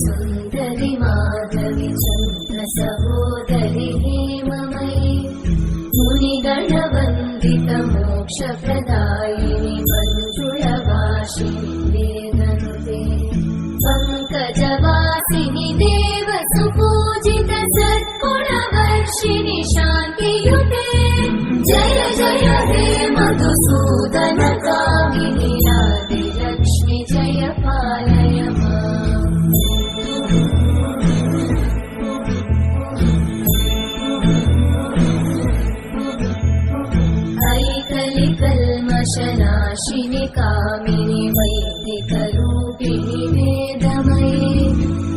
सुन्दरि माधवि चन्द्र सहोदरि हेममयि मुनिगणवन्दित मोक्षप्रदायिनि मञ्जुळवासिनि वेदनुते पङ्कजवासिनि देव सुपूजित सद्गुणवर्षिणि शान्तियुते जय जय हे मधुसूदन कामिनि आदिलक्ष्मि जय पालय माम्। ऐकलिकल्मषनाशिनि कामिनि वैदिकरूपिणि वेदमये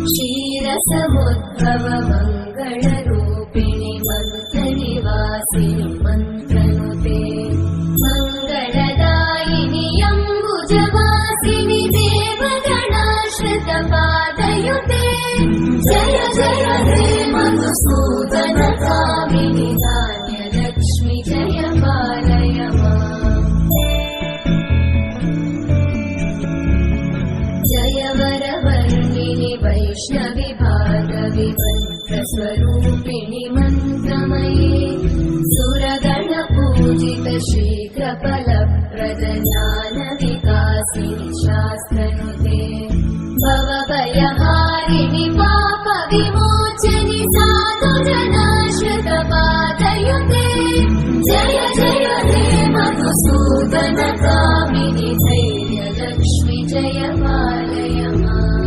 क्षीरसमुद्भव मङ्गलरूपिणि मन्त्रनिवासिनि मन्त्रनुते मङ्गलदायिनि अम्बुजवासिनि देवगणाश्रितपादयुते जय जय हे मधुसूदन कामिनि धान्यलक्ष्मि जय पालय माम्। जय वरवर्णिनि वैष्णवि भार्गवि मन्त्रस्वरूपिणि मन्त्रमये सुरगणपूजित शीघ्रफलप्रद ज्ञानविकासिनि शास्त्रनुते भवभयहारिणि पापविमोचनि